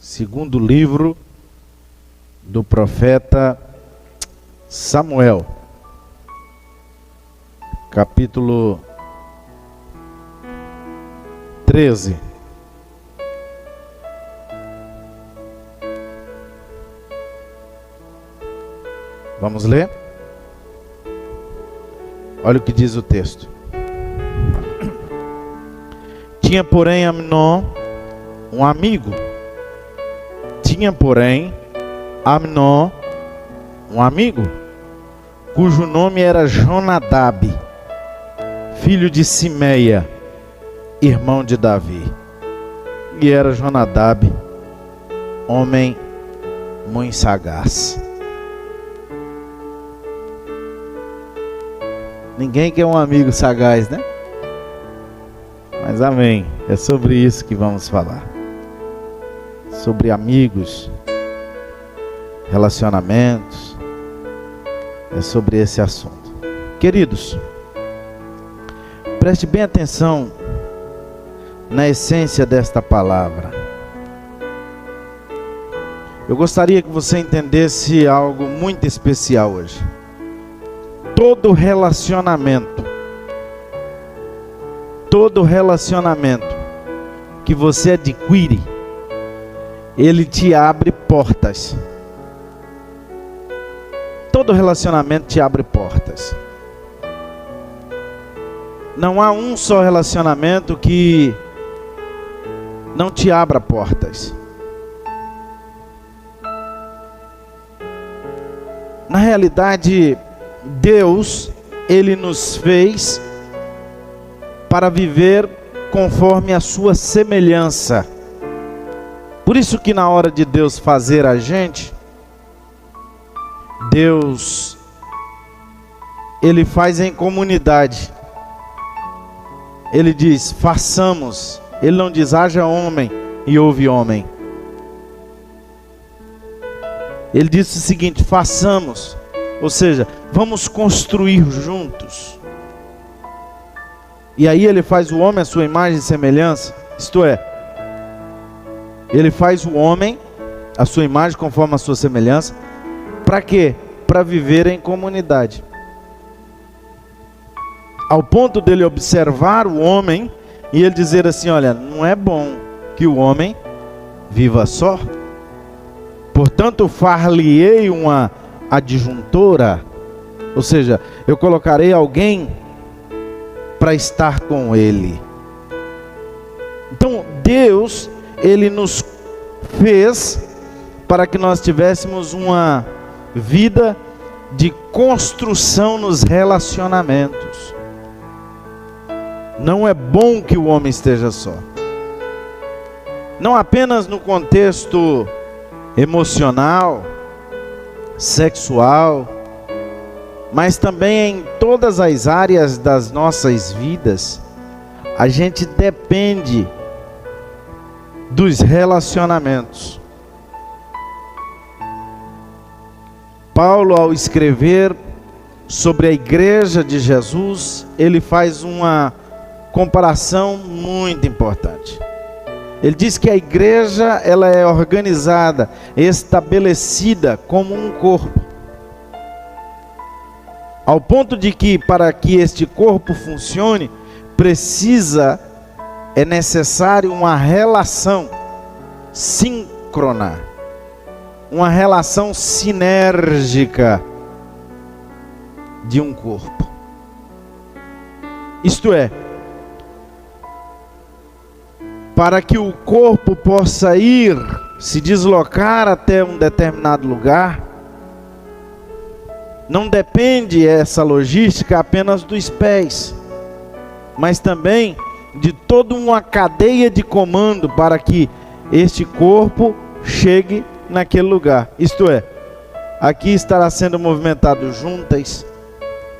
Segundo livro do profeta Samuel, capítulo 13. Vamos ler? Olha o que diz o texto. Tinha, porém, Amnon um amigo. Cujo nome era Jonadab, filho de Simeia, irmão de Davi. E era Jonadab homem muito sagaz. Ninguém quer um amigo sagaz, né? Mas amém, é sobre isso que vamos falar. Sobre amigos, relacionamentos, é sobre esse assunto. Queridos, preste bem atenção na essência desta palavra. Eu gostaria que você entendesse algo muito especial hoje. Todo relacionamento que você adquire, ele te abre portas. Todo relacionamento te abre portas. Não há um só relacionamento que não te abra portas. Na realidade, Deus, Ele nos fez para viver conforme a sua semelhança. Por isso que na hora de Deus fazer a gente, Deus, Ele faz em comunidade. Ele diz, façamos. Ele não diz, haja homem e houve homem. Ele disse o seguinte, façamos. Ou seja, vamos construir juntos. E aí ele faz o homem à sua imagem e semelhança. Isto é, ele faz o homem à sua imagem conforme a sua semelhança. Para quê? Para viver em comunidade. Ao ponto dele observar o homem e ele dizer assim, olha, não é bom que o homem viva só. Portanto, far-lhe-ei uma adjuntora, ou seja, eu colocarei alguém para estar com ele. Então, Deus, Ele nos fez para que nós tivéssemos uma vida de construção nos relacionamentos. Não é bom que o homem esteja só. Não apenas no contexto emocional, sexual, mas também em todas as áreas das nossas vidas, a gente depende dos relacionamentos. Paulo, ao escrever sobre a igreja de Jesus, ele faz uma comparação muito importante. Ele diz que a igreja, ela é organizada, estabelecida como um corpo. Ao ponto de que, para que este corpo funcione, é necessário uma relação síncrona, uma relação sinérgica de um corpo. Isto é, para que o corpo possa se deslocar até um determinado lugar, não depende essa logística apenas dos pés, mas também de toda uma cadeia de comando para que este corpo chegue naquele lugar. Isto é, aqui estará sendo movimentado juntas,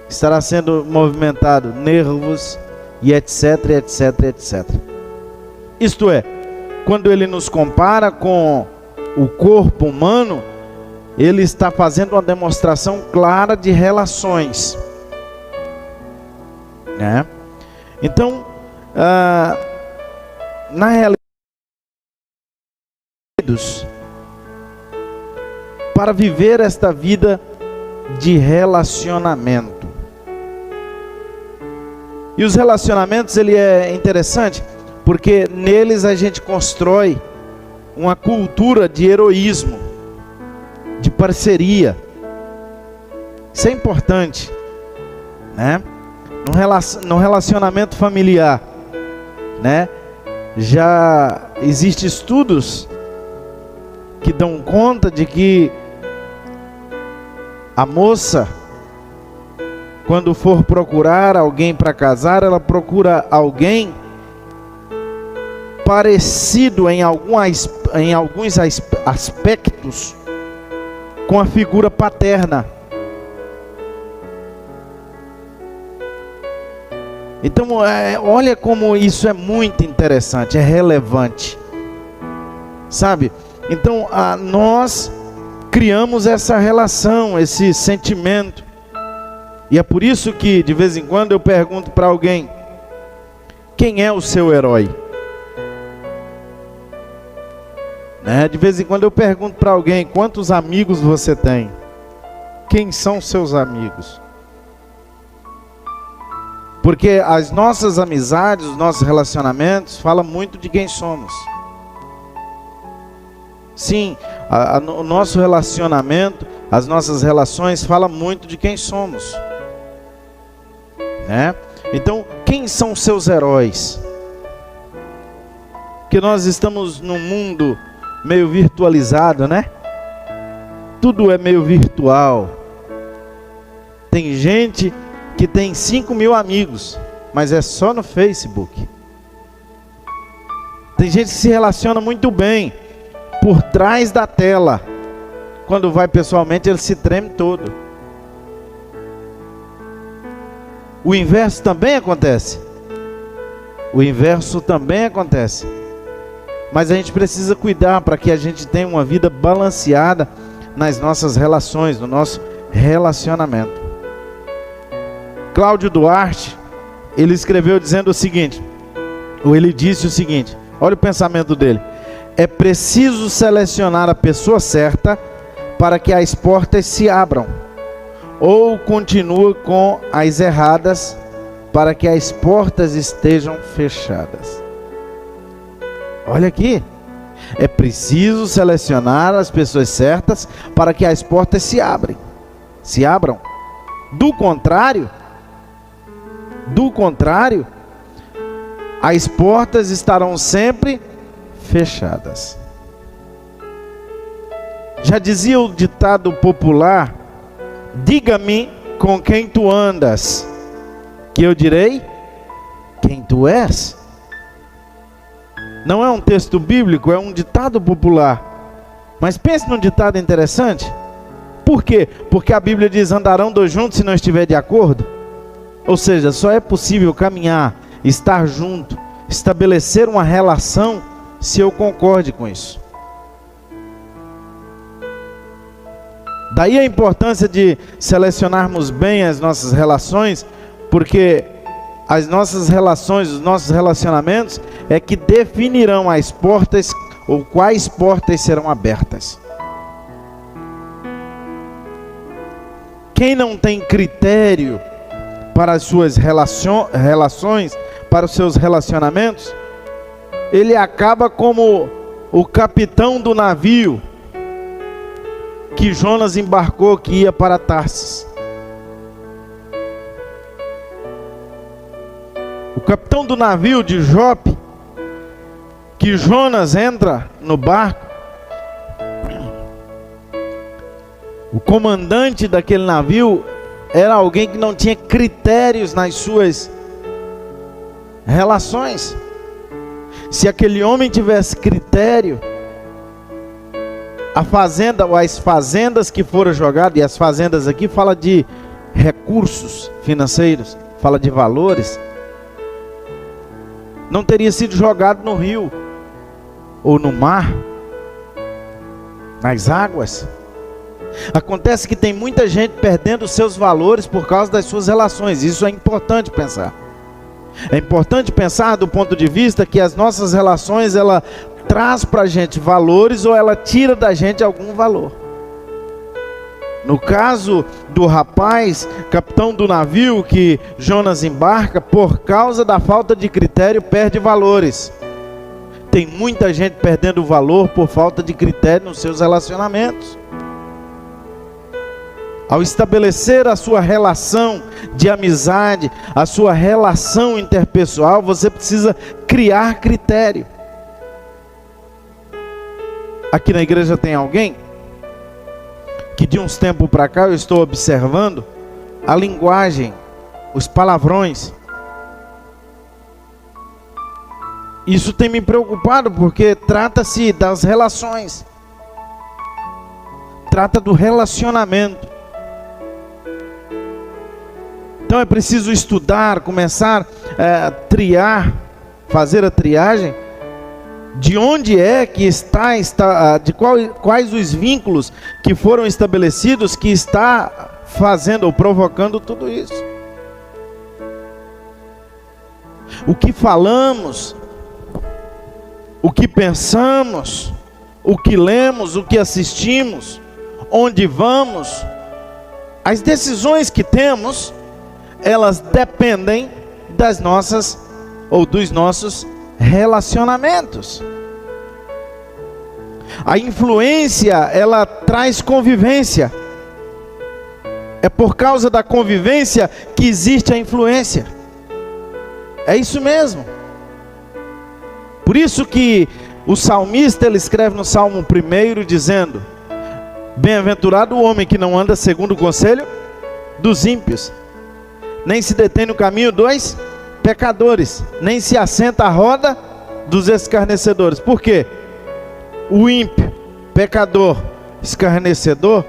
estará sendo movimentado nervos e etc, etc, etc. Isto é, quando ele nos compara com o corpo humano, ele está fazendo uma demonstração clara de relações, né? Então, na realidade, para viver esta vida de relacionamento. E os relacionamentos, ele é interessante, porque neles a gente constrói uma cultura de heroísmo, de parceria. Isso é importante, né? No relacionamento familiar, né? Já existem estudos que dão conta de que a moça, quando for procurar alguém para casar, ela procura alguém parecido em alguns aspectos com a figura paterna. Então, olha como isso é muito interessante, é relevante, sabe? Então, nós criamos essa relação, esse sentimento. E é por isso que, de vez em quando, eu pergunto para alguém: quem é o seu herói? Né? De vez em quando eu pergunto para alguém: quantos amigos você tem? Quem são seus amigos? Porque as nossas amizades, os nossos relacionamentos falam muito de quem somos. Sim, o nosso relacionamento, as nossas relações falam muito de quem somos, né? Então, quem são seus heróis? Porque nós estamos num mundo meio virtualizado, né? Tudo é meio virtual. Tem gente que tem 5.000 amigos, mas é só no Facebook. Tem gente que se relaciona muito bem por trás da tela. Quando vai pessoalmente, ele se treme todo. O inverso também acontece. O inverso também acontece. Mas a gente precisa cuidar para que a gente tenha uma vida balanceada nas nossas relações, no nosso relacionamento. Cláudio Duarte, ele escreveu dizendo o seguinte, ou ele disse o seguinte, olha o pensamento dele: é preciso selecionar a pessoa certa para que as portas se abram, ou continua com as erradas para que as portas estejam fechadas. Olha aqui, é preciso selecionar as pessoas certas para que as portas se abram. Do contrário, as portas estarão sempre fechadas. Já dizia o ditado popular: diga-me com quem tu andas, que eu direi quem tu és. Não é um texto bíblico, é um ditado popular. Mas pense num ditado interessante. Por quê? Porque a Bíblia diz: andarão dois juntos se não estiver de acordo. Ou seja, só é possível caminhar, estar junto, estabelecer uma relação, se eu concorde com isso. Daí a importância de selecionarmos bem as nossas relações, porque as nossas relações, os nossos relacionamentos é que definirão as portas, ou quais portas serão abertas. Quem não tem critério para as suas relações, para os seus relacionamentos, ele acaba como o capitão do navio que Jonas embarcou, que ia para Tarsis. O capitão do navio de Jope, que Jonas entra no barco, o comandante daquele navio era alguém que não tinha critérios nas suas relações. Se aquele homem tivesse critério, a fazenda ou as fazendas que foram jogadas, e as fazendas aqui fala de recursos financeiros, fala de valores, não teria sido jogado no rio ou no mar, nas águas. Acontece que tem muita gente perdendo os seus valores por causa das suas relações. Isso é importante pensar. É importante pensar do ponto de vista que as nossas relações, ela traz para a gente valores ou ela tira da gente algum valor. No caso do rapaz, capitão do navio que Jonas embarca, por causa da falta de critério, perde valores. Tem muita gente perdendo valor por falta de critério nos seus relacionamentos. Ao estabelecer a sua relação de amizade, a sua relação interpessoal, você precisa criar critério. Aqui na igreja tem alguém que de uns tempos para cá eu estou observando a linguagem, os palavrões. Isso tem me preocupado porque trata-se das relações. Trata do relacionamento. Então é preciso estudar, começar a triar, fazer a triagem. De onde é que está quais os vínculos que foram estabelecidos que está fazendo ou provocando tudo isso? O que falamos, o que pensamos, o que lemos, o que assistimos, onde vamos, as decisões que temos, elas dependem das nossas ou dos nossos relacionamentos. A influência, ela traz convivência. É por causa da convivência que existe a influência. É isso mesmo. Por isso que o salmista, ele escreve no Salmo 1 dizendo: bem-aventurado o homem que não anda segundo o conselho dos ímpios, nem se detém no caminho dos pecadores, nem se assenta à roda dos escarnecedores. Por quê? O ímpio, pecador, escarnecedor,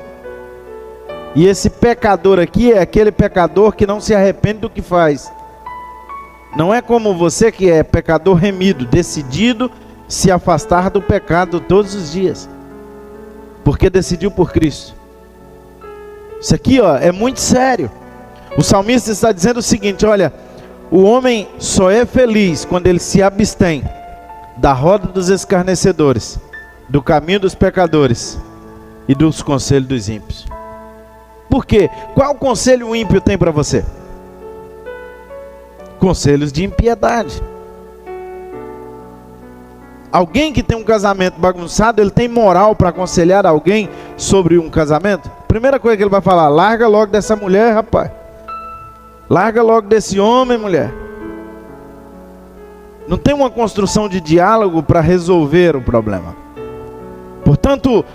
e esse pecador aqui é aquele pecador que não se arrepende do que faz. Não é como você que é pecador remido, decidido se afastar do pecado todos os dias, porque decidiu por Cristo. Isso aqui, é muito sério. O salmista está dizendo o seguinte: olha, o homem só é feliz quando ele se abstém da roda dos escarnecedores, do caminho dos pecadores e dos conselhos dos ímpios. Por quê? Qual conselho o ímpio tem para você? Conselhos de impiedade. Alguém que tem um casamento bagunçado, ele tem moral para aconselhar alguém sobre um casamento? Primeira coisa que ele vai falar: larga logo dessa mulher, rapaz. Larga logo desse homem, mulher. Não tem uma construção de diálogo para resolver o problema. Portanto,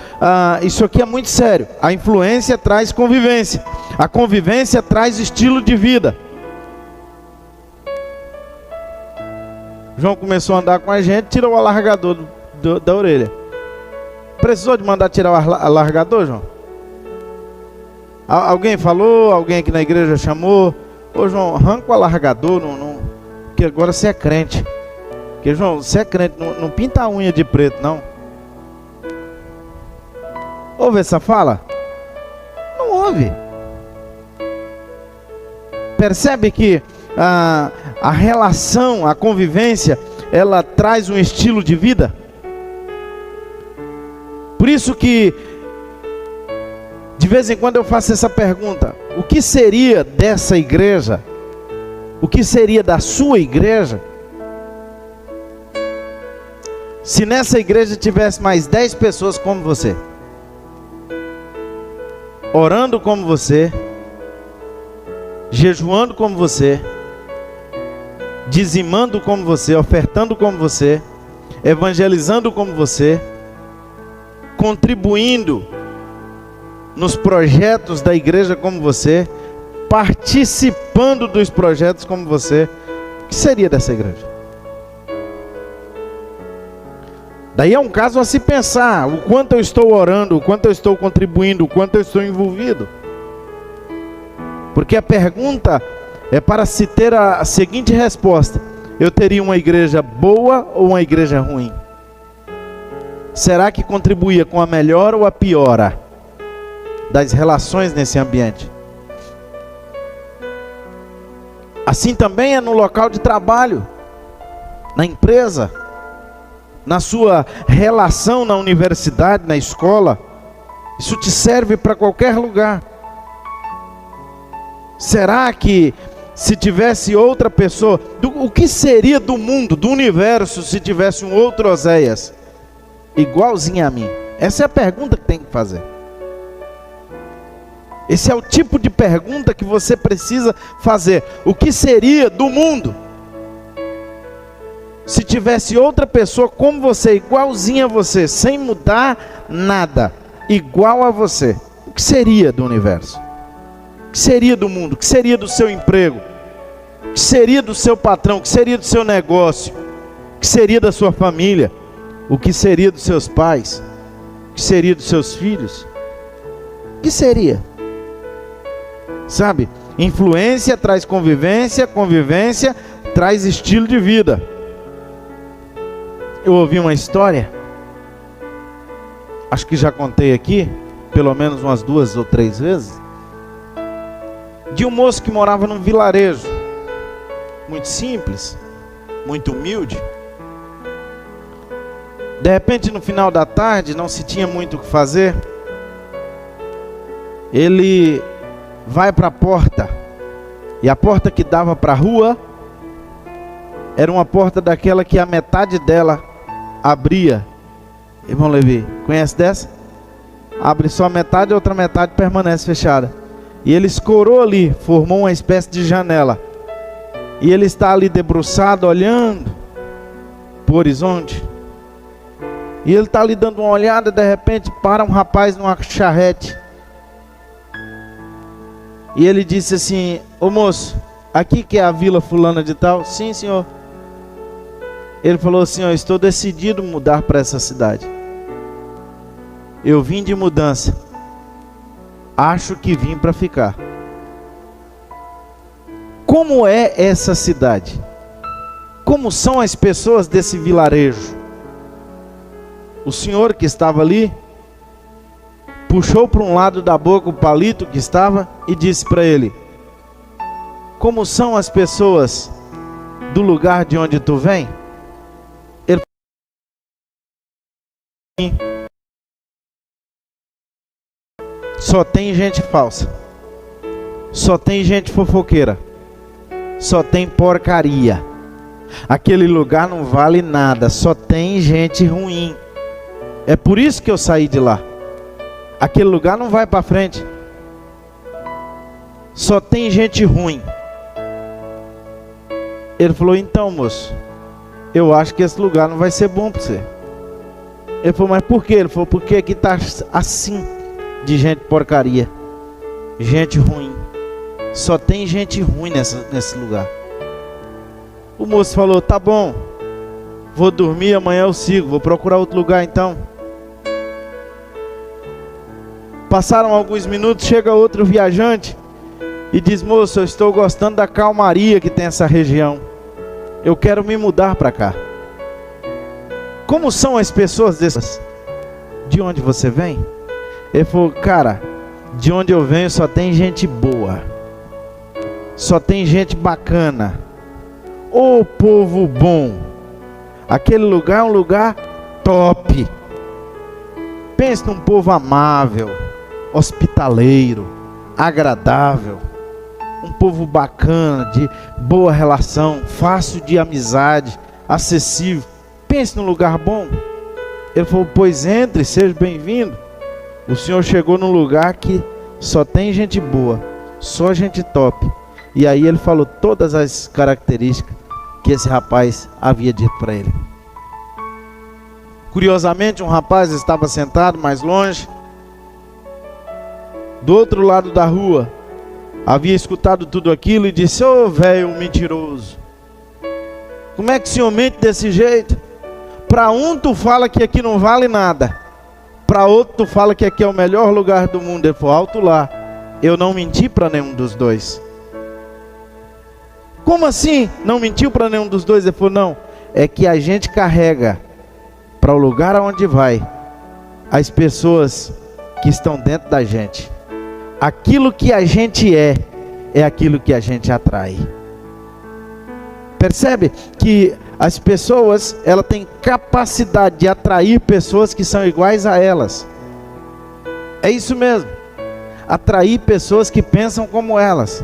isso aqui é muito sério. A influência traz convivência. A convivência traz estilo de vida. João começou a andar com a gente, tirou o alargador da orelha. Precisou de mandar tirar o alargador, João? Alguém falou? Alguém aqui na igreja chamou? Ô João, arranca o alargador, porque agora você é crente. Porque João, você é crente, não pinta a unha de preto, não. Ouve essa fala? Não ouve. Percebe que a relação, a convivência, ela traz um estilo de vida? Por isso que de vez em quando eu faço essa pergunta: o que seria dessa igreja? O que seria da sua igreja se nessa igreja tivesse mais 10 pessoas como você, orando como você, jejuando como você, dizimando como você, ofertando como você, evangelizando como você, contribuindo nos projetos da igreja como você, participando dos projetos como você? O que seria dessa igreja? Daí é um caso a se pensar: o quanto eu estou orando, o quanto eu estou contribuindo, o quanto eu estou envolvido. Porque a pergunta é para se ter a seguinte resposta: eu teria uma igreja boa ou uma igreja ruim? Será que contribuía com a melhora ou a piora das relações nesse ambiente? Assim também é no local de trabalho, na empresa, na sua relação na universidade, na escola. Isso te serve para qualquer lugar. Será que se tivesse outra pessoa, o que seria do mundo, do universo, se tivesse um outro Oséias, igualzinho a mim? Essa é a pergunta que tem que fazer. Esse é o tipo de pergunta que você precisa fazer. O que seria do mundo se tivesse outra pessoa como você, igualzinha a você, sem mudar nada, igual a você? O que seria do universo? O que seria do mundo? O que seria do seu emprego? O que seria do seu patrão? O que seria do seu negócio? O que seria da sua família? O que seria dos seus pais? O que seria dos seus filhos? O que seria? Sabe? Influência traz convivência, convivência traz estilo de vida. Eu ouvi uma história, acho que já contei aqui, pelo menos umas 2 ou 3 vezes, de um moço que morava num vilarejo, muito simples, muito humilde. De repente, no final da tarde, não se tinha muito o que fazer, ele vai para a porta, e a porta que dava para a rua era uma porta daquela que a metade dela abria. Irmão Levi, conhece dessa? Abre só a metade, a outra metade permanece fechada. E ele escorou ali, formou uma espécie de janela. E ele está ali debruçado, olhando para o horizonte. E ele está ali dando uma olhada, de repente para um rapaz numa charrete. E ele disse assim: ô moço, aqui que é a vila fulana de tal? Sim, senhor. Ele falou assim: eu estou decidido a mudar para essa cidade. Eu vim de mudança. Acho que vim para ficar. Como é essa cidade? Como são as pessoas desse vilarejo? O senhor que estava ali puxou para um lado da boca o palito que estava e disse para ele: como são as pessoas do lugar de onde tu vem? Ele falou: só tem gente falsa, só tem gente fofoqueira, só tem porcaria. Aquele lugar não vale nada, só tem gente ruim. É por isso que eu saí de lá. Aquele lugar não vai para frente. Só tem gente ruim. Ele falou: então, moço, eu acho que esse lugar não vai ser bom para você. Ele falou: mas por quê? Ele falou: porque aqui está assim, de gente porcaria, gente ruim. Só tem gente ruim nesse lugar. O moço falou: tá bom, vou dormir, amanhã eu sigo, vou procurar outro lugar então. Passaram alguns minutos, chega outro viajante e diz: moço, eu estou gostando da calmaria que tem essa região, eu quero me mudar para cá. Como são as pessoas dessas? De onde você vem? Ele falou: cara, de onde eu venho só tem gente boa, só tem gente bacana. Ô povo bom, aquele lugar é um lugar top. Pense num povo amável, hospitaleiro, agradável, um povo bacana, de boa relação, fácil de amizade, acessível. Pense num lugar bom. Ele falou: pois entre, seja bem-vindo. O senhor chegou num lugar que só tem gente boa, só gente top. E aí ele falou todas as características que esse rapaz havia dito para ele. Curiosamente, um rapaz estava sentado mais longe, do outro lado da rua, havia escutado tudo aquilo e disse: ô velho mentiroso, como é que o senhor mente desse jeito? Para um tu fala que aqui não vale nada, para outro tu fala que aqui é o melhor lugar do mundo. Ele falou: alto lá, eu não menti para nenhum dos dois. Como assim? Não mentiu para nenhum dos dois? Ele falou: não, é que a gente carrega para o lugar aonde vai as pessoas que estão dentro da gente. Aquilo que a gente é aquilo que a gente atrai. Percebe que As pessoas, ela tem capacidade de atrair pessoas que são iguais a elas. É isso mesmo. Atrair pessoas que pensam como elas.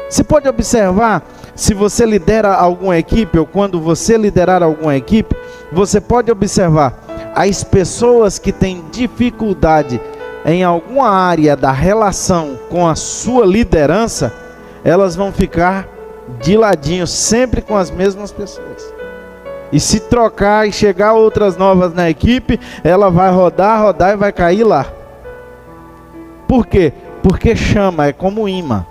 Você pode observar, se você lidera alguma equipe, ou quando você liderar alguma equipe, você pode observar as pessoas que têm dificuldade em alguma área da relação com a sua liderança, elas vão ficar de ladinho, sempre com as mesmas pessoas. E se trocar e chegar outras novas na equipe, ela vai rodar e vai cair lá. Por quê? Porque chama, é como imã.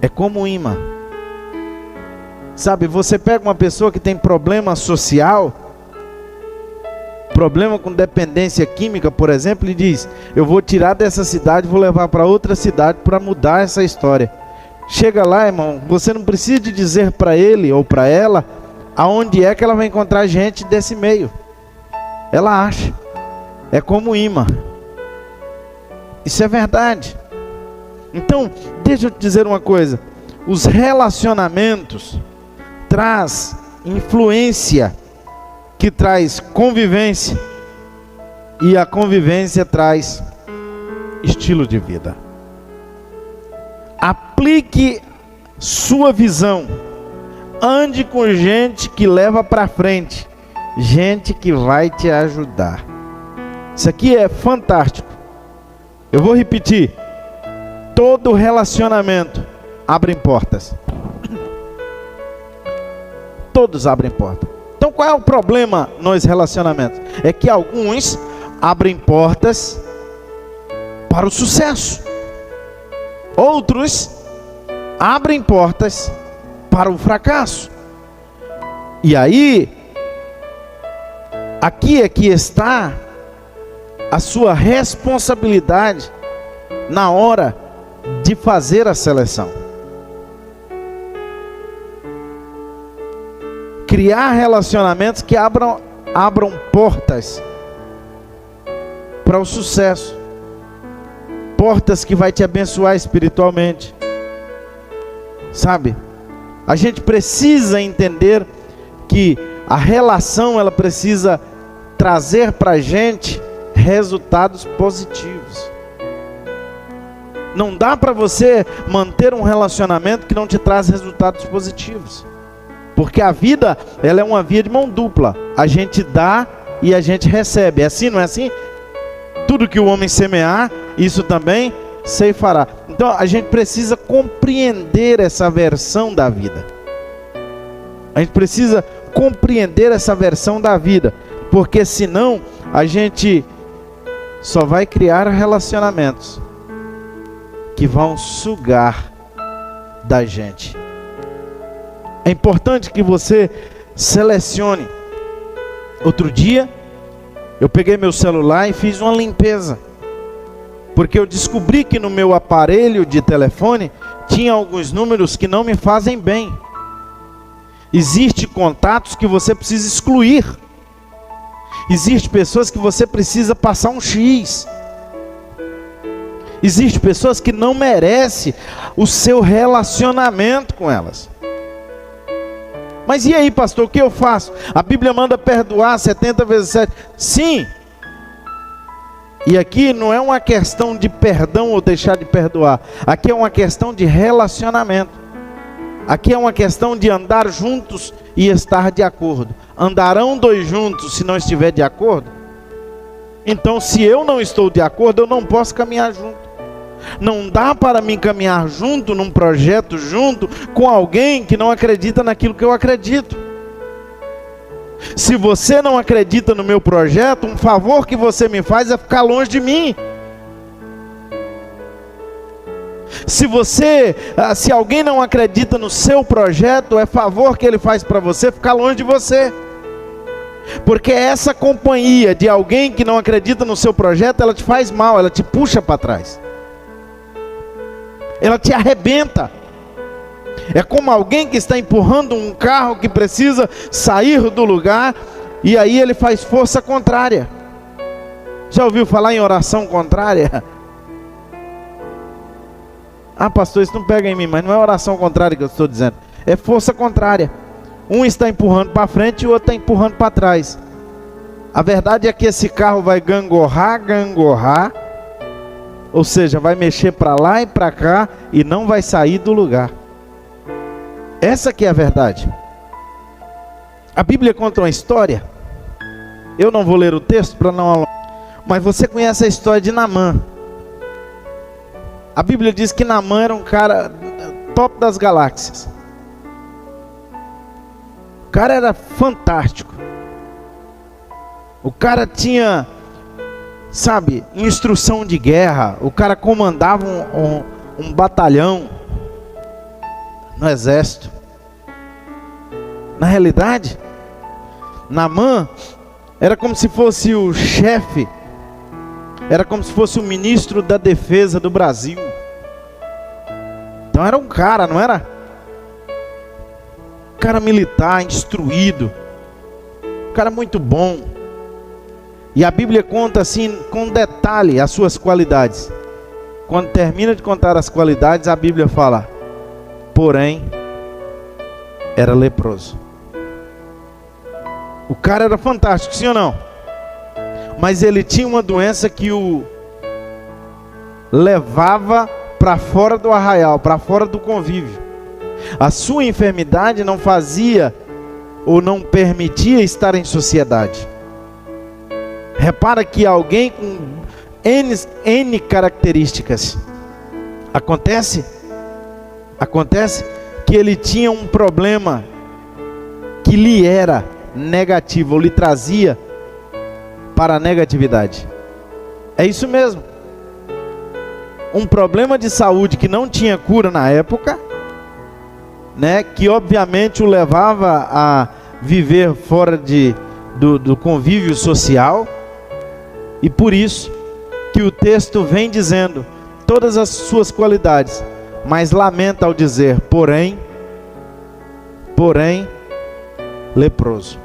É como imã. Sabe, você pega uma pessoa que tem problema social, problema com dependência química, por exemplo, e diz: eu vou tirar dessa cidade, vou levar para outra cidade para mudar essa história. Chega lá, irmão, você não precisa de dizer para ele ou para ela aonde é que ela vai encontrar gente desse meio. Ela acha. É como imã. Isso é verdade. Então, deixa eu te dizer uma coisa. Os relacionamentos traz influência, que traz convivência, e a convivência traz estilo de vida. Aplique sua visão. Ande com gente que leva para frente, gente que vai te ajudar. Isso aqui é fantástico. Eu vou repetir. Todo relacionamento abre portas. Todos abrem portas. Então qual é o problema nos relacionamentos? É que alguns abrem portas para o sucesso. Outros abrem portas para o fracasso. E aí, aqui é que está a sua responsabilidade na hora de fazer a seleção. Criar relacionamentos que abram portas para o sucesso. Portas que vai te abençoar espiritualmente. Sabe? A gente precisa entender que a relação, ela precisa trazer para a gente resultados positivos. Não dá para você manter um relacionamento que não te traz resultados positivos. Porque a vida, ela é uma via de mão dupla. A gente dá e a gente recebe. É assim, não é assim? Tudo que o homem semear, isso também ceifará. Então a gente precisa compreender essa versão da vida. A gente precisa compreender essa versão da vida. Porque senão a gente só vai criar relacionamentos que vão sugar da gente. É importante que você selecione. Outro dia, eu peguei meu celular e fiz uma limpeza. Porque eu descobri que no meu aparelho de telefone tinha alguns números que não me fazem bem. Existem contatos que você precisa excluir. Existem pessoas que você precisa passar um X. Existem pessoas que não merecem o seu relacionamento com elas. Mas e aí, pastor, o que eu faço? A Bíblia manda perdoar 70 vezes 7. Sim. E aqui não é uma questão de perdão ou deixar de perdoar. Aqui é uma questão de relacionamento. Aqui é uma questão de andar juntos e estar de acordo. Andarão dois juntos se não estiver de acordo? Então, se eu não estou de acordo, eu não posso caminhar junto. Não dá para mim caminhar junto, num projeto junto, com alguém que não acredita naquilo que eu acredito. Se você não acredita no meu projeto, um favor que você me faz é ficar longe de mim. Se alguém não acredita no seu projeto, é favor que ele faz para você ficar longe de você. Porque essa companhia de alguém que não acredita no seu projeto, ela te faz mal, ela te puxa para trás. Ela te arrebenta. É como alguém que está empurrando um carro que precisa sair do lugar, e aí ele faz força contrária. Já ouviu falar em oração contrária? Ah, pastor, isso não pega em mim, mas não é oração contrária que eu estou dizendo. É força contrária. Um está empurrando para frente e o outro está empurrando para trás. A verdade é que esse carro vai gangorrar, ou seja, vai mexer para lá e para cá e não vai sair do lugar. Essa que é a verdade. A Bíblia conta uma história. Eu não vou ler o texto para não alongar, mas você conhece a história de Naamã. A Bíblia diz que Naamã era um cara top das galáxias. O cara era fantástico. O cara tinha, sabe, instrução de guerra. O cara comandava um batalhão no exército. Na realidade, Naamã era como se fosse o chefe, era como se fosse o ministro da defesa do Brasil. Então era um cara, não era? Um cara militar, instruído, um cara muito bom. E a Bíblia conta assim, com detalhe, as suas qualidades. Quando termina de contar as qualidades, a Bíblia fala: porém, era leproso. O cara era fantástico, sim ou não? Mas ele tinha uma doença que o levava para fora do arraial, para fora do convívio. A sua enfermidade não fazia ou não permitia estar em sociedade. Repara que alguém com N características. Acontece que ele tinha um problema que lhe era negativo, ou lhe trazia para a negatividade. É isso mesmo. Um problema de saúde que não tinha cura na época, né, que obviamente o levava a viver fora do convívio social. E por isso que o texto vem dizendo todas as suas qualidades, mas lamenta ao dizer, porém, leproso.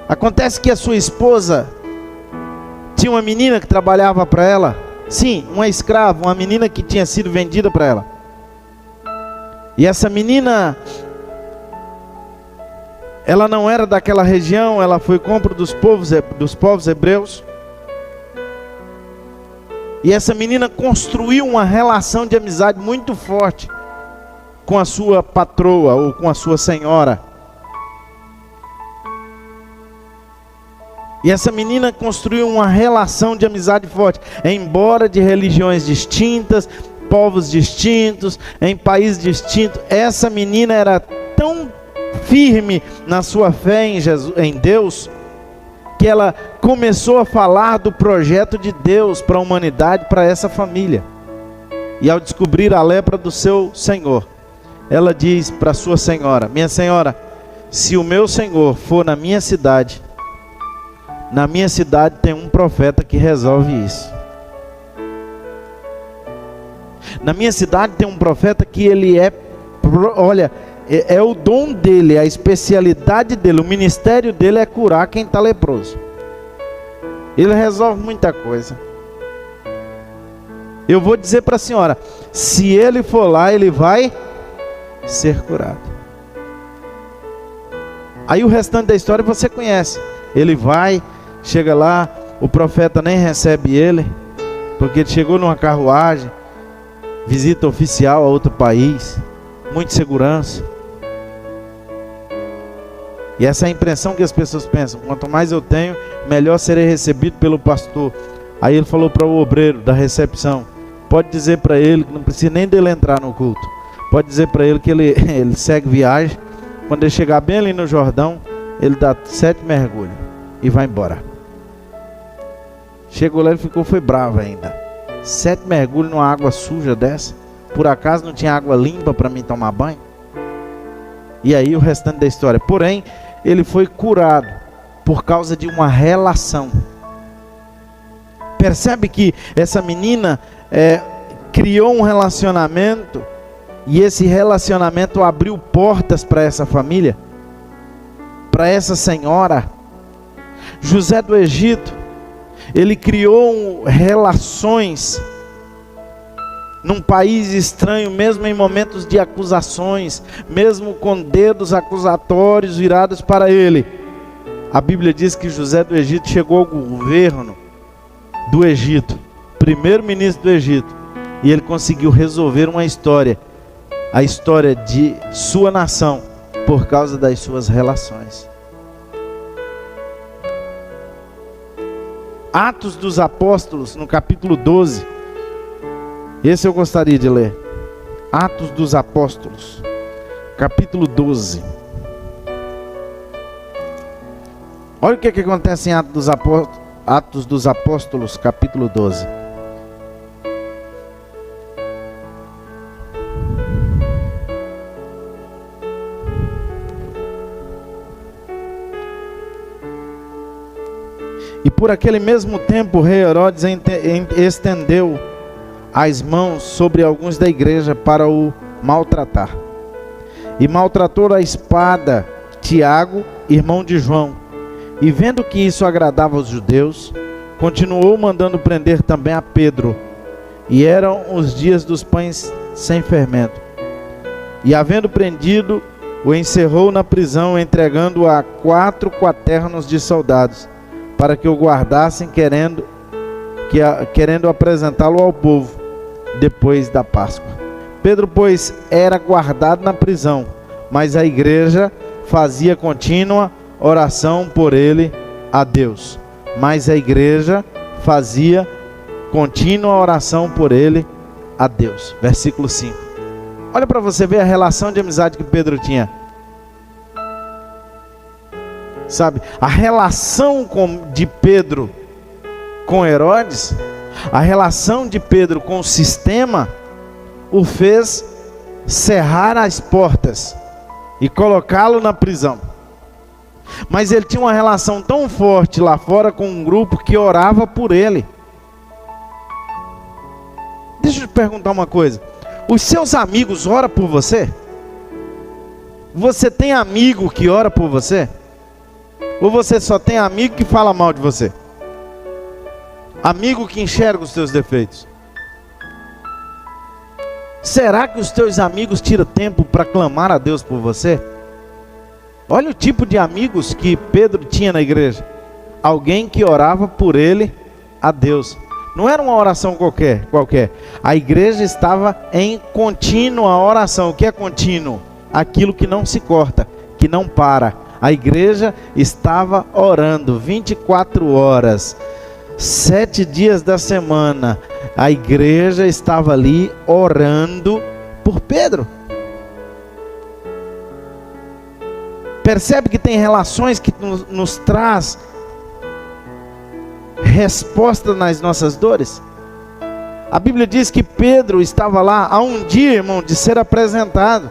Acontece que a sua esposa tinha uma menina que trabalhava para ela. Sim, uma escrava, uma menina que tinha sido vendida para ela. E essa menina, ela não era daquela região, ela foi compra dos povos hebreus. E essa menina construiu uma relação de amizade muito forte com a sua patroa ou com a sua senhora. E essa menina construiu uma relação de amizade forte, embora de religiões distintas, povos distintos, em países distintos. Essa menina era tão firme na sua fé em Deus, que ela começou a falar do projeto de Deus para a humanidade, para essa família. E ao descobrir a lepra do seu senhor, ela diz para sua senhora: minha senhora, se o meu senhor for na minha cidade tem um profeta que resolve isso. Na minha cidade tem um profeta que ele é o dom dele, a especialidade dele, o ministério dele é curar quem está leproso. Ele resolve muita coisa. Eu vou dizer para a senhora, se ele for lá, ele vai ser curado. Aí o restante da história você conhece. Ele vai, chega lá, o profeta nem recebe ele, porque ele chegou numa carruagem, visita oficial a outro país, muita segurança. E essa é a impressão que as pessoas pensam: quanto mais eu tenho, melhor serei recebido pelo pastor. Aí ele falou para o obreiro da recepção: pode dizer para ele que não precisa nem dele entrar no culto, pode dizer para ele que ele segue viagem. Quando ele chegar bem ali no Jordão, ele dá 7 mergulhos e vai embora. Chegou lá, ele foi bravo ainda. 7 mergulhos numa água suja dessa. Por acaso não tinha água limpa para mim tomar banho? E aí o restante da história. Porém, ele foi curado por causa de uma relação. Percebe que essa menina criou um relacionamento, e esse relacionamento abriu portas para essa família, para essa senhora. José do Egito, ele criou relações num país estranho, mesmo em momentos de acusações, mesmo com dedos acusatórios virados para ele. A Bíblia diz que José do Egito chegou ao governo do Egito, primeiro-ministro do Egito, e ele conseguiu resolver uma história, a história de sua nação, por causa das suas relações. Atos dos Apóstolos, no capítulo 12, esse eu gostaria de ler. Atos dos Apóstolos, capítulo 12. Olha o que acontece em Atos dos Apóstolos, capítulo 12. E por aquele mesmo tempo o rei Herodes estendeu as mãos sobre alguns da igreja para o maltratar. E maltratou a espada Tiago, irmão de João. E vendo que isso agradava aos judeus, continuou mandando prender também a Pedro. E eram os dias dos pães sem fermento. E havendo prendido, o encerrou na prisão, entregando-o a 4 quaternos de soldados, para que o guardassem, querendo apresentá-lo ao povo, depois da Páscoa. Pedro, pois, era guardado na prisão, mas a igreja fazia contínua oração por ele a Deus. Mas a igreja fazia contínua oração por ele a Deus. Versículo 5. Olha para você ver a relação de amizade que Pedro tinha. Sabe, a relação de Pedro com Herodes, a relação de Pedro com o sistema, o fez cerrar as portas e colocá-lo na prisão. Mas ele tinha uma relação tão forte lá fora com um grupo que orava por ele. Deixa eu te perguntar uma coisa: os seus amigos oram por você? Você tem amigo que ora por você? Ou você só tem amigo que fala mal de você? Amigo que enxerga os teus defeitos? Será que os teus amigos tiram tempo para clamar a Deus por você? Olha o tipo de amigos que Pedro tinha na igreja. Alguém que orava por ele a Deus. Não era uma oração qualquer. A igreja estava em contínua oração. O que é contínuo? Aquilo que não se corta, que não para. A igreja estava orando 24 horas, 7 dias da semana. A igreja estava ali orando por Pedro. Percebe que tem relações que nos traz resposta nas nossas dores? A Bíblia diz que Pedro estava lá há um dia, irmão, de ser apresentado.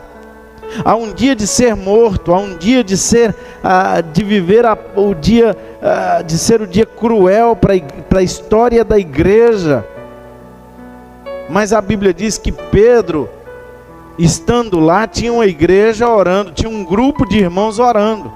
Há um dia de ser morto, há um dia de ser, de viver o dia, de ser o dia cruel para a história da igreja. Mas a Bíblia diz que Pedro, estando lá, tinha uma igreja orando, tinha um grupo de irmãos orando.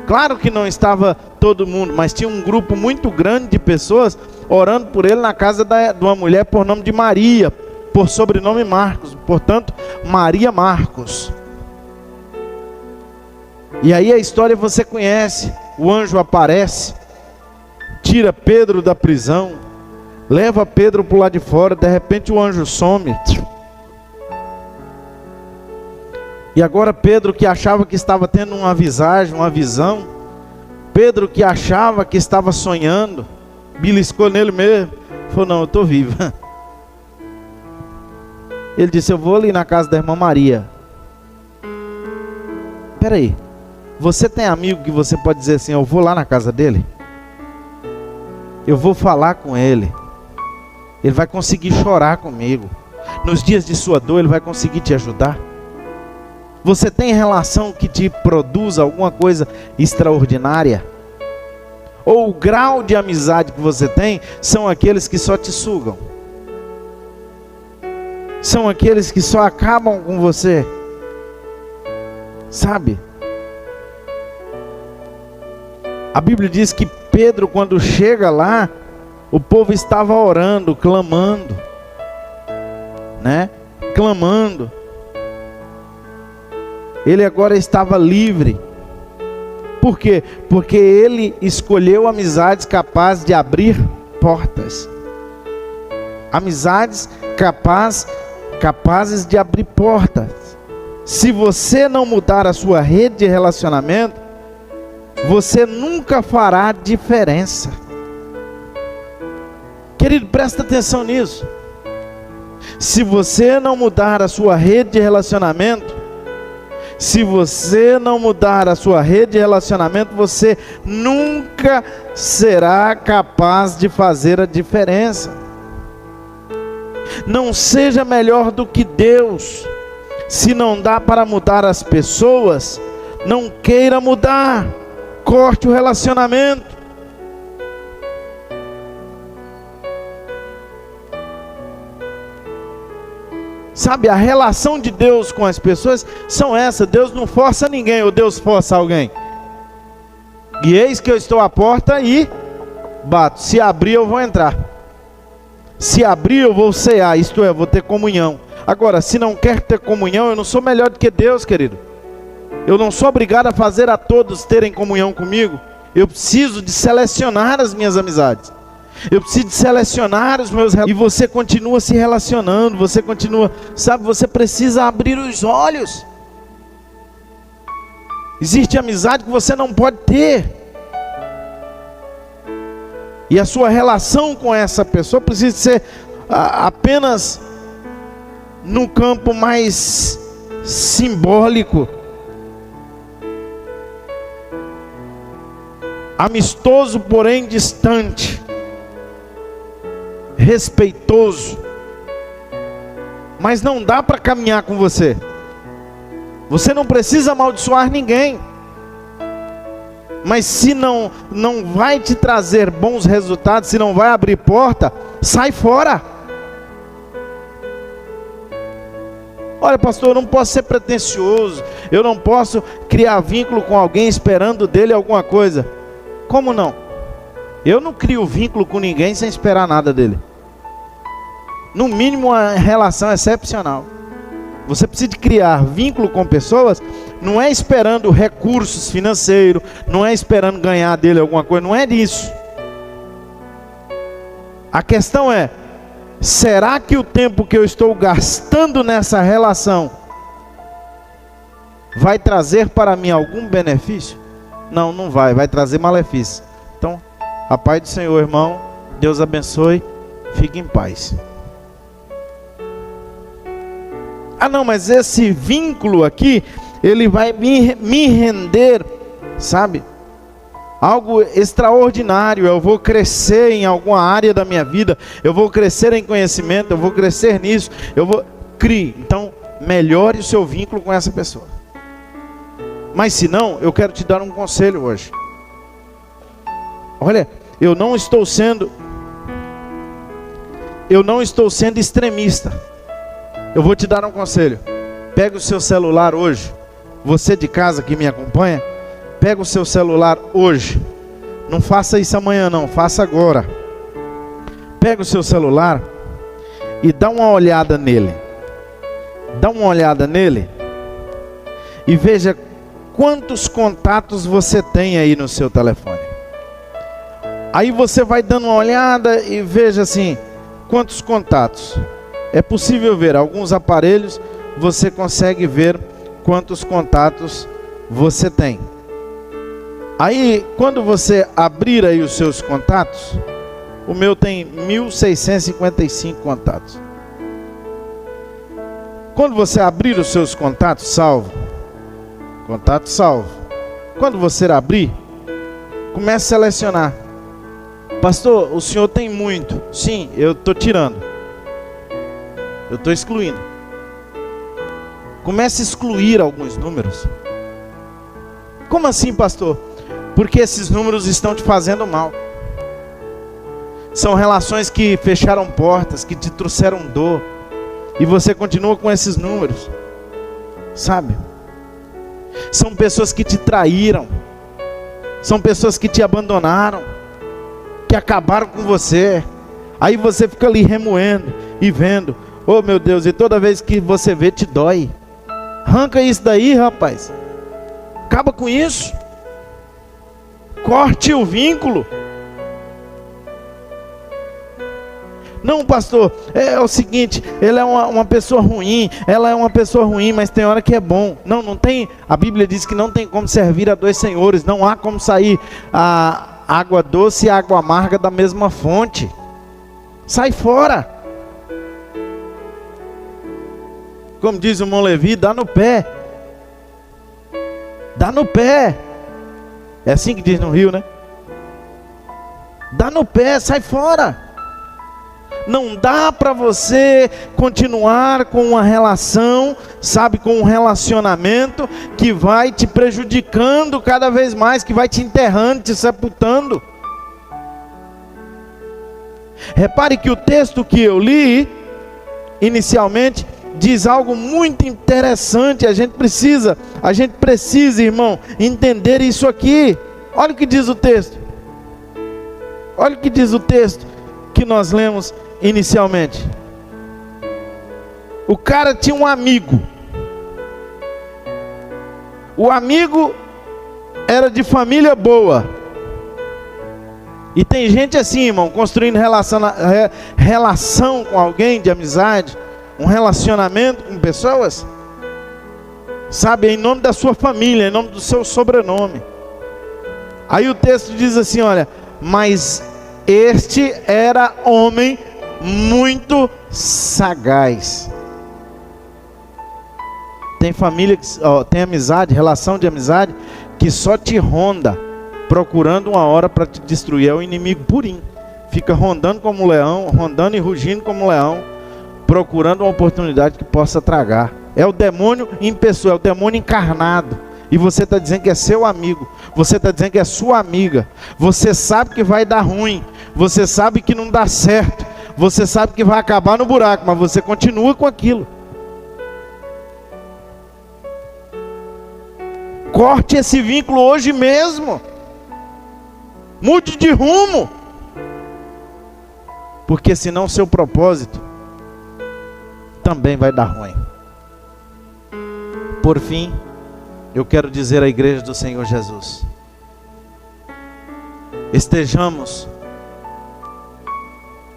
Claro que não estava todo mundo, mas tinha um grupo muito grande de pessoas orando por ele na casa de uma mulher por nome de Maria, por sobrenome Marcos, portanto, Maria Marcos. E aí a história você conhece, o anjo aparece, tira Pedro da prisão, leva Pedro para o lado de fora, de repente o anjo some. E agora Pedro, que achava que estava tendo uma visão, Pedro que achava que estava sonhando, beliscou nele mesmo, falou: não, eu estou vivo. Ele disse: eu vou ali na casa da irmã Maria. Espera aí, você tem amigo que você pode dizer assim: eu vou lá na casa dele, eu vou falar com ele, ele vai conseguir chorar comigo, nos dias de sua dor ele vai conseguir te ajudar? Você tem relação que te produz alguma coisa extraordinária? Ou o grau de amizade que você tem são aqueles que só te sugam? São aqueles que só acabam com você? Sabe? A Bíblia diz que Pedro, quando chega lá, o povo estava orando, clamando. né? Clamando. Ele agora estava livre. Por quê? Porque ele escolheu amizades capazes de abrir portas. Amizades capazes de abrir portas. Se você não mudar a sua rede de relacionamento, você nunca fará diferença. Querido, presta atenção nisso. Se você não mudar a sua rede de relacionamento, você nunca será capaz de fazer a diferença. Não seja melhor do que Deus. Se não dá para mudar as pessoas, não queira mudar. Corte o relacionamento. Sabe, a relação de Deus com as pessoas são essa. Deus não força ninguém, ou Deus força alguém. E eis que eu estou à porta e bato. Se abrir, eu vou entrar. Se abrir, eu vou cear, isto é, vou ter comunhão. Agora, se não quer ter comunhão, eu não sou melhor do que Deus, querido. Eu não sou obrigado a fazer a todos terem comunhão comigo. Eu preciso de selecionar as minhas amizades. Eu preciso de selecionar os meus relacionamentos. E você continua se relacionando, você continua, sabe, você precisa abrir os olhos. Existe amizade que você não pode ter. E a sua relação com essa pessoa precisa ser apenas no campo mais simbólico. Amistoso, porém distante. Respeitoso. Mas não dá para caminhar com você. Você não precisa amaldiçoar ninguém. Mas se não vai te trazer bons resultados, se não vai abrir porta, sai fora. Olha, pastor, eu não posso ser pretensioso. Eu não posso criar vínculo com alguém esperando dele alguma coisa. Como não? Eu não crio vínculo com ninguém sem esperar nada dele. No mínimo, uma relação excepcional. Você precisa de criar vínculo com pessoas, não é esperando recursos financeiros, não é esperando ganhar dele alguma coisa, não é disso. A questão é, será que o tempo que eu estou gastando nessa relação vai trazer para mim algum benefício? Não, não vai, vai trazer malefício. Então, a paz do Senhor, irmão, Deus abençoe, fique em paz. Ah não, mas esse vínculo aqui, ele vai me render, sabe, algo extraordinário. Eu vou crescer em alguma área da minha vida, eu vou crescer em conhecimento, eu vou crescer nisso, crie. Então, melhore o seu vínculo com essa pessoa. Mas se não, eu quero te dar um conselho hoje. Olha, eu não estou sendo extremista. Eu vou te dar um conselho. Pega o seu celular hoje. Você de casa que me acompanha, pega o seu celular hoje. Não faça isso amanhã não, faça agora. Pega o seu celular e dá uma olhada nele. Dá uma olhada nele e veja quantos contatos você tem aí no seu telefone. Aí você vai dando uma olhada e veja assim, quantos contatos. É possível ver, alguns aparelhos você consegue ver quantos contatos você tem. Aí, quando você abrir aí os seus contatos, o meu tem 1.655 contatos. Quando você abrir os seus contatos, salvo. Contato salvo. Quando você abrir, comece a selecionar. Pastor, o senhor tem muito. Sim, eu estou tirando. Eu estou excluindo. Comece a excluir alguns números. Como assim, pastor? Porque esses números estão te fazendo mal. São relações que fecharam portas, que te trouxeram dor. E você continua com esses números. Sabe? São pessoas que te traíram. São pessoas que te abandonaram. Que acabaram com você. Aí você fica ali remoendo e vendo. Oh meu Deus, e toda vez que você vê te dói. Arranca isso daí, rapaz. Acaba com isso. Corte o vínculo. Não, pastor, é o seguinte, ele é uma pessoa ruim, ela é uma pessoa ruim, mas tem hora que é bom. Não, não tem, a Bíblia diz que não tem como servir a dois senhores, não há como sair a água doce e a água amarga da mesma fonte. Sai fora. Como diz o irmão Levi, dá no pé. Dá no pé. É assim que diz no Rio, né? Dá no pé, sai fora. Não dá para você continuar com uma relação, sabe, com um relacionamento que vai te prejudicando cada vez mais, que vai te enterrando, te sepultando. Repare que o texto que eu li, inicialmente, diz algo muito interessante. A gente precisa, irmão, entender isso aqui. Olha o que diz o texto. Olha o que diz o texto que nós lemos inicialmente. O cara tinha um amigo. O amigo era de família boa. E tem gente assim, irmão, construindo relação com alguém, de amizade, um relacionamento com pessoas, sabe, em nome da sua família, em nome do seu sobrenome. Aí o texto diz assim, olha, mas este era homem muito sagaz. Tem família, tem amizade, relação de amizade, que só te ronda, procurando uma hora para te destruir. É o inimigo purinho. Fica rondando como leão, rondando e rugindo como leão, procurando uma oportunidade que possa tragar. É o demônio em pessoa, é o demônio encarnado. E você está dizendo que é seu amigo, você está dizendo que é sua amiga. Você sabe que vai dar ruim, você sabe que não dá certo, você sabe que vai acabar no buraco, mas você continua com aquilo. Corte esse vínculo hoje mesmo. Mude de rumo. Porque senão o seu propósito também vai dar ruim. Por fim, eu quero dizer à igreja do Senhor Jesus: estejamos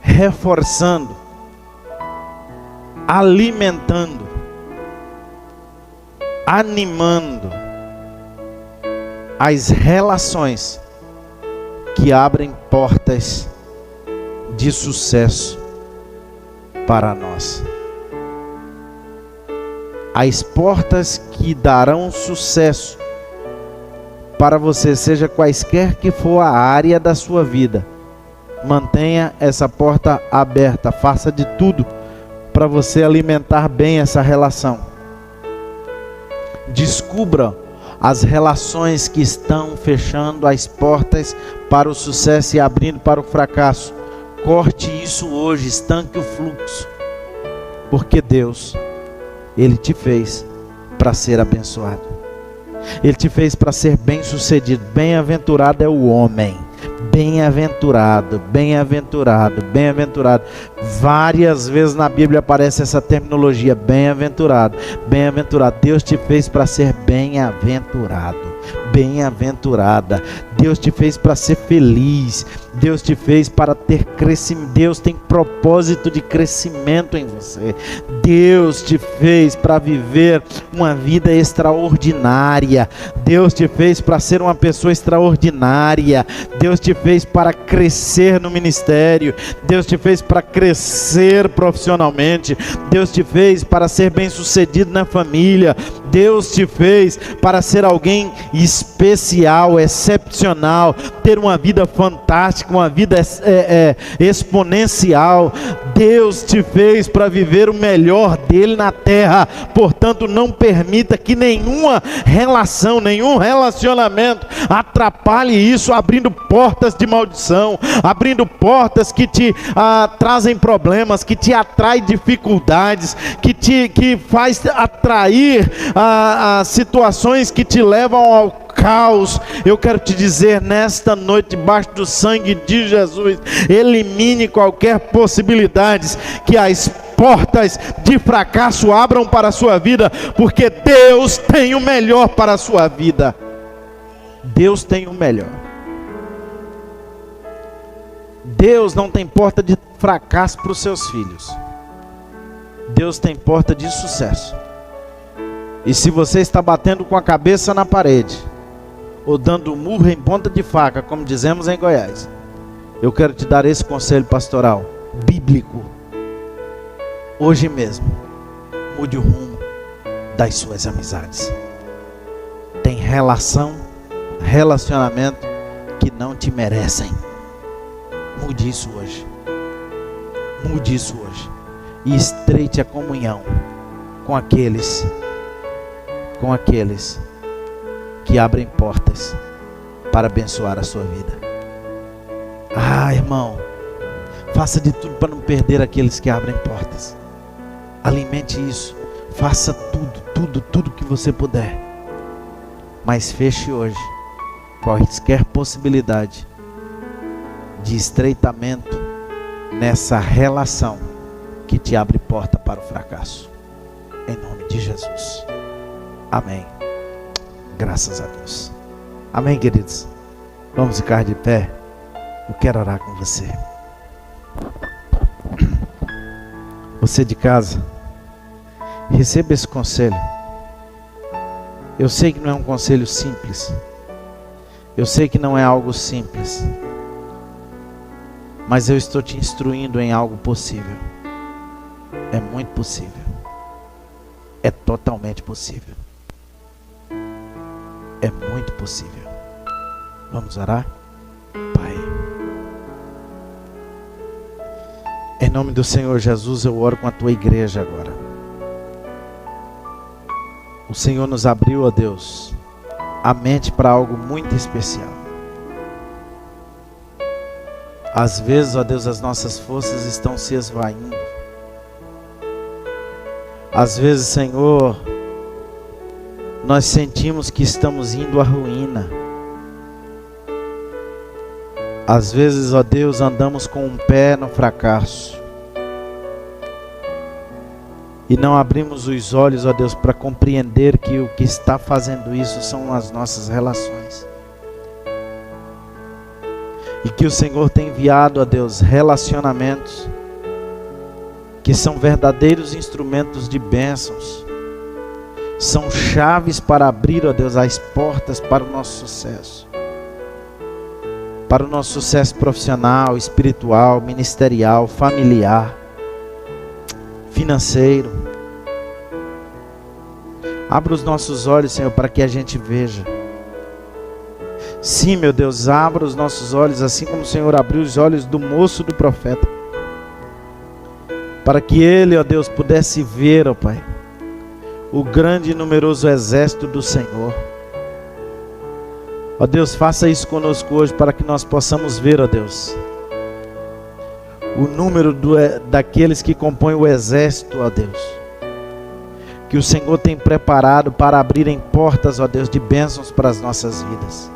reforçando, alimentando, animando as relações que abrem portas de sucesso para nós. As portas que darão sucesso para você, seja quaisquer que for a área da sua vida. Mantenha essa porta aberta, faça de tudo para você alimentar bem essa relação. Descubra as relações que estão fechando as portas para o sucesso e abrindo para o fracasso. Corte isso hoje, estanque o fluxo, porque Deus, Ele te fez para ser abençoado. Ele te fez para ser bem-sucedido. Bem-aventurado é o homem. Bem-aventurado, bem-aventurado, bem-aventurado. Várias vezes na Bíblia aparece essa terminologia, bem-aventurado, bem-aventurado. Deus te fez para ser bem-aventurado, bem-aventurada. Deus te fez para ser feliz. Deus te fez para ter crescimento. Deus tem propósito de crescimento em você. Deus te fez para viver uma vida extraordinária. Deus te fez para ser uma pessoa extraordinária. Deus te fez para crescer no ministério. Deus te fez para crescer profissionalmente. Deus te fez para ser bem-sucedido na família. Deus te fez para ser alguém especial, excepcional, ter uma vida fantástica, uma vida exponencial. Deus te fez para viver o melhor dele na terra. Portanto, não permita que nenhuma relação, nenhum relacionamento atrapalhe isso, abrindo portas de maldição, abrindo portas que te trazem problemas, que te atraem dificuldades, que faz atrair situações que te levam ao caos. Eu quero te dizer nesta noite, debaixo do sangue de Jesus, elimine qualquer possibilidade que as portas de fracasso abram para a sua vida, porque Deus tem o melhor para a sua vida. Deus tem o melhor. Deus não tem porta de fracasso para os seus filhos. Deus tem porta de sucesso. E se você está batendo com a cabeça na parede, ou dando murro em ponta de faca, como dizemos em Goiás, eu quero te dar esse conselho pastoral, bíblico. Hoje mesmo, mude o rumo das suas amizades. Tem relacionamento que não te merecem. Mude isso hoje. Mude isso hoje. E estreite a comunhão com aqueles que abrem portas para abençoar a sua vida. Irmão, faça de tudo para não perder aqueles que abrem portas. Alimente isso. Faça tudo que você puder. Mas feche hoje qualquer possibilidade de estreitamento nessa relação que te abre porta para o fracasso. Em nome de Jesus. Amém. Graças a Deus. Amém, queridos. Vamos ficar de pé. Eu quero orar com você. Você de casa, receba esse conselho. Eu sei que não é um conselho simples. Eu sei que não é algo simples. Mas eu estou te instruindo em algo possível. É muito possível. É totalmente possível. É muito possível. Vamos orar? Pai, em nome do Senhor Jesus, eu oro com a tua igreja agora. O Senhor nos abriu, ó Deus, a mente para algo muito especial. Às vezes, ó Deus, as nossas forças estão se esvaindo. Às vezes, Senhor, nós sentimos que estamos indo à ruína. Às vezes, ó Deus, andamos com um pé no fracasso. E não abrimos os olhos, ó Deus, para compreender que o que está fazendo isso são as nossas relações. E que o Senhor tem enviado, ó Deus, relacionamentos que são verdadeiros instrumentos de bênçãos. São chaves para abrir, ó Deus, as portas para o nosso sucesso. Para o nosso sucesso profissional, espiritual, ministerial, familiar, financeiro. Abra os nossos olhos, Senhor, para que a gente veja. Sim, meu Deus, abra os nossos olhos, assim como o Senhor abriu os olhos do moço do profeta. Para que ele, ó Deus, pudesse ver, ó Pai, o grande e numeroso exército do Senhor. Ó Deus, faça isso conosco hoje, para que nós possamos ver, ó Deus, o número daqueles que compõem o exército, ó Deus, que o Senhor tem preparado para abrirem portas, ó Deus, de bênçãos para as nossas vidas.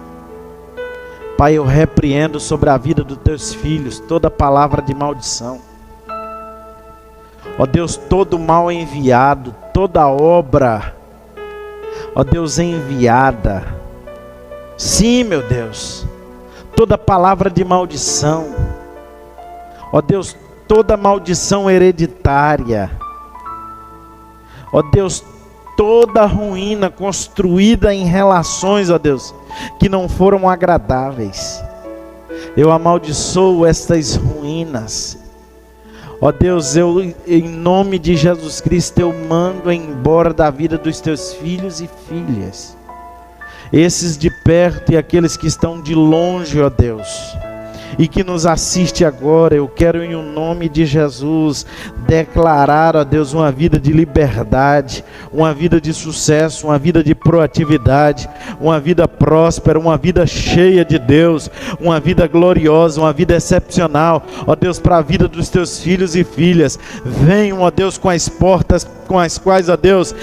Pai, eu repreendo sobre a vida dos teus filhos toda palavra de maldição. Ó Deus, todo mal enviado, toda obra, ó Deus, enviada. Sim, meu Deus, toda palavra de maldição. Ó Deus, toda maldição hereditária. Ó Deus, toda ruína construída em relações, ó Deus, que não foram agradáveis. Eu amaldiçoo estas ruínas. Ó Deus, eu, em nome de Jesus Cristo, eu mando embora da vida dos teus filhos e filhas. Esses de perto e aqueles que estão de longe, ó Deus, e que nos assiste agora, eu quero em nome de Jesus declarar, ó Deus, uma vida de liberdade, uma vida de sucesso, uma vida de proatividade, uma vida próspera, uma vida cheia de Deus, uma vida gloriosa, uma vida excepcional, ó Deus, para a vida dos teus filhos e filhas. Venham, ó Deus, com as portas com as quais, ó Deus,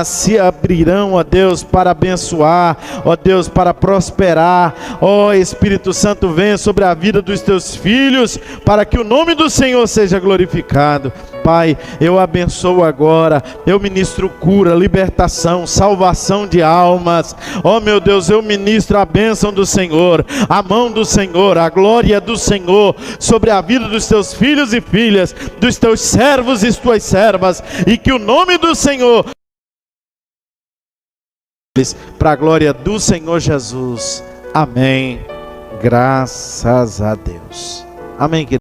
se abrirão, ó Deus, para abençoar, ó Deus, para prosperar. Ó Espírito Santo, venha sobre a vida dos teus filhos, para que o nome do Senhor seja glorificado. Pai, eu abençoo agora, eu ministro cura, libertação, salvação de almas. Ó meu Deus, eu ministro a bênção do Senhor, a mão do Senhor, a glória do Senhor sobre a vida dos teus filhos e filhas, dos teus servos e tuas servas, e que o nome do Senhor, para a glória do Senhor Jesus. Amém. Graças a Deus. Amém, querido.